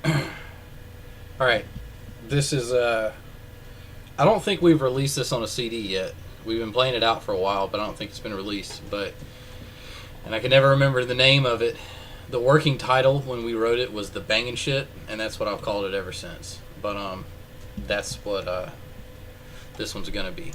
All right, this is I don't think we've released this on a CD yet. We've been playing it out for a while, but I don't think it's been released. And I can never remember the name of it. The working title when we wrote it was "The Bangin' Shit," and that's what I've called it ever since. But that's what this one's gonna be.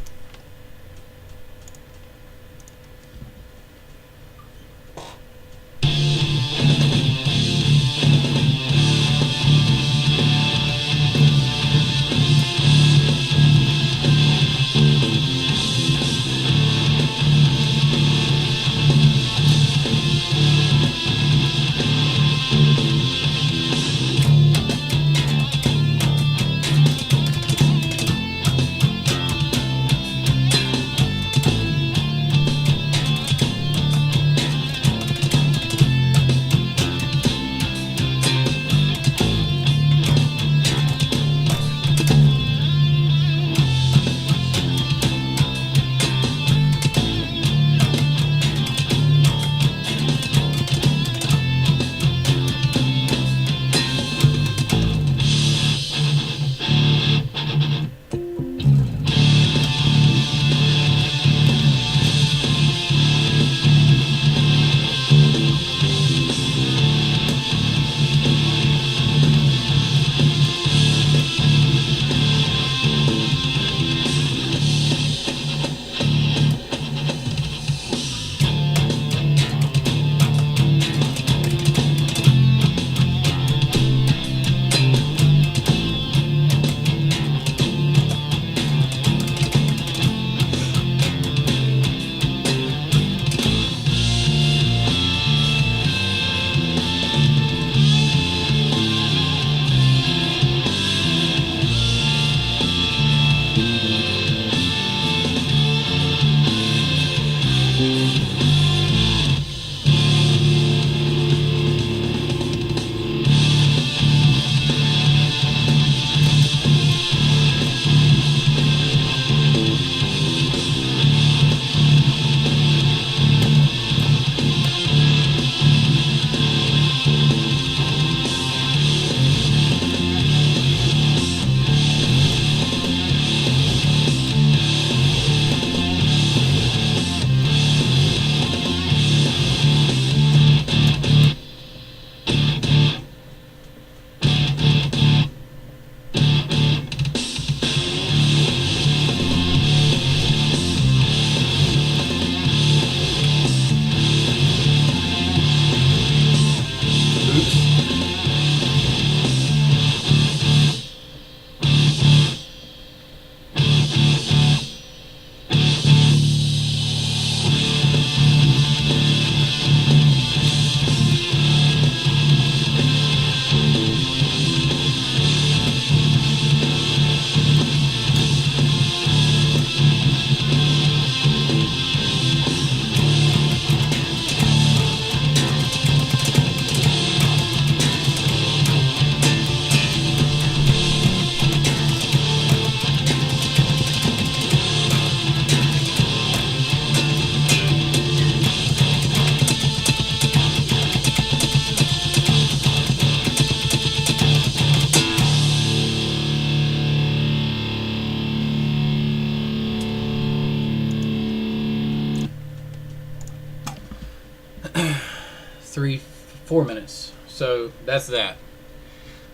Three, 4 minutes. So that's that,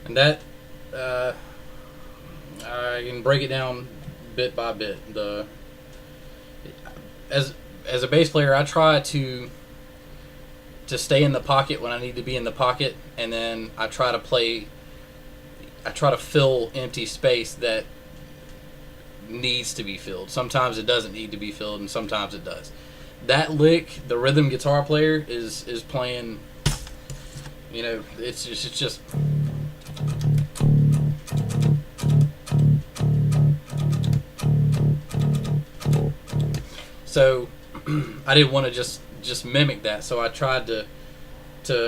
and that uh, I can break it down bit by bit. The as as a bass player, I try to stay in the pocket when I need to be in the pocket, and then I try to play. I try to fill empty space that needs to be filled. Sometimes it doesn't need to be filled, and sometimes it does. That lick, the rhythm guitar player is playing. You know, it's just. So I didn't want to just mimic that, so I tried to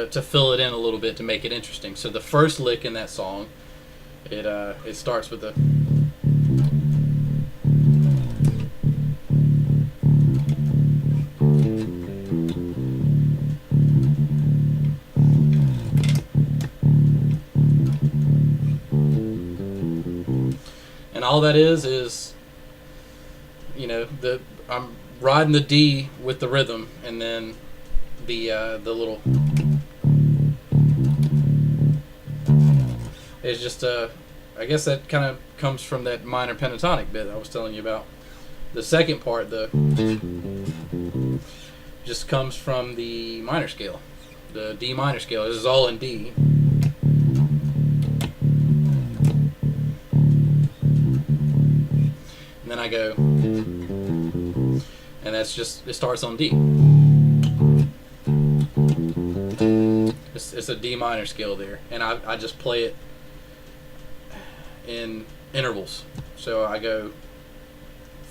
fill it in a little bit to make it interesting. So the first lick in that song, it starts with the. and all that is, you know, I'm riding the D with the rhythm, and then the little is just I guess that kind of comes from that minor pentatonic bit I was telling you about. The second part, the just comes from the minor scale, the D minor scale. This is all in D. And then I go, and that's just, it starts on D. It's a D minor scale there, and I just play it in intervals. So I go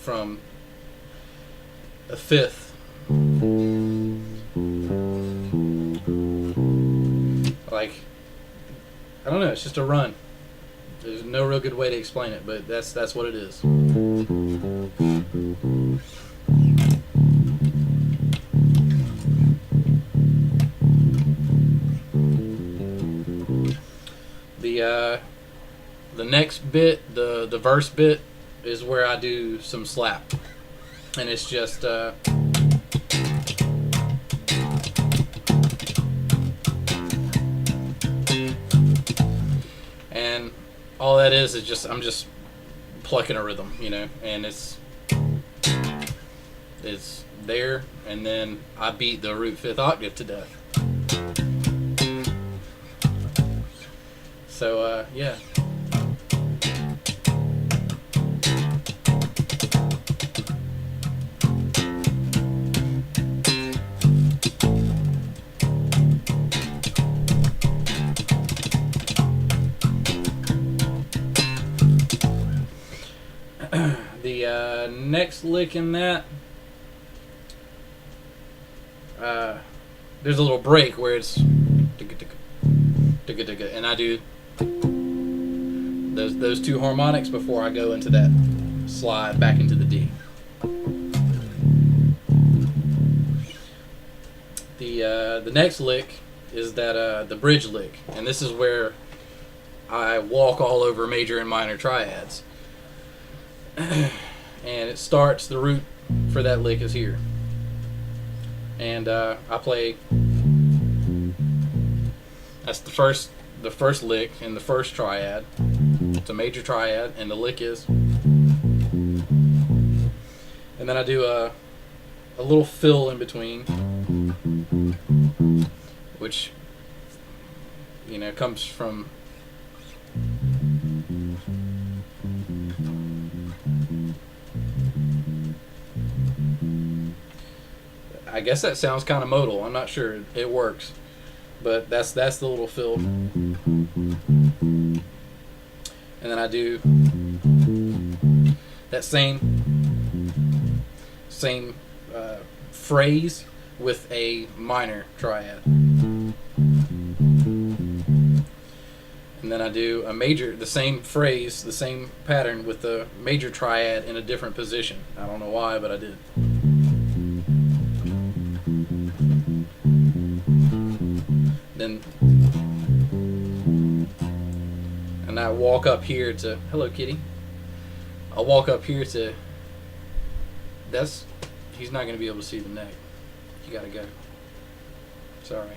from a fifth, like, I don't know, it's just a run. There's no real good way to explain it, but that's what it is. The next bit, the verse bit, is where I do some slap, and it's just and all that is just, I'm just plucking a rhythm, you know, and it's there, and then I beat the root fifth octave to death. So yeah. The next lick in that, there's a little break where it's and I do those two harmonics before I go into that slide back into the D. The next lick is that the bridge lick, and this is where I walk all over major and minor triads. And it starts, the root for that lick is here, and I play, that's the first lick in the first triad. It's a major triad, and the lick is, and then I do a little fill in between, which, you know, comes from I guess that sounds kind of modal. I'm not sure it works, but that's the little fill. And then I do that same phrase with a minor triad. And then I do a major, the same phrase, the same pattern with the major triad in a different position. I don't know why, but I did. Then, and I walk up here to, hello kitty. I'll walk up here to, he's not going to be able to see the neck. You got to go. Sorry.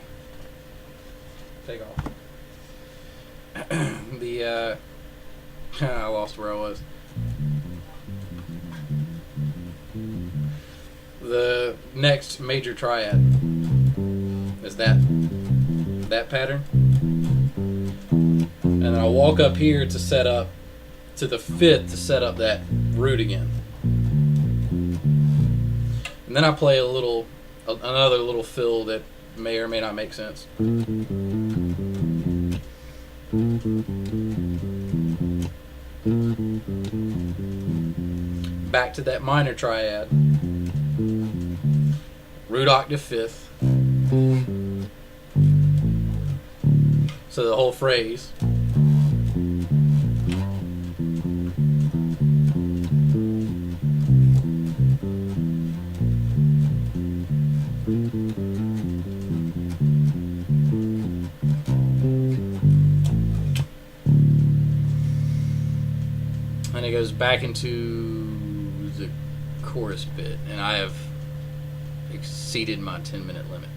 Take off. I lost where I was. The next major triad is that pattern, and then I'll walk up here to set up to the fifth to set up that root again, and then I play another little fill that may or may not make sense. Back to that minor triad, root octave fifth, so the whole phrase. and it goes back into the chorus bit, and I have exceeded my 10-minute limit.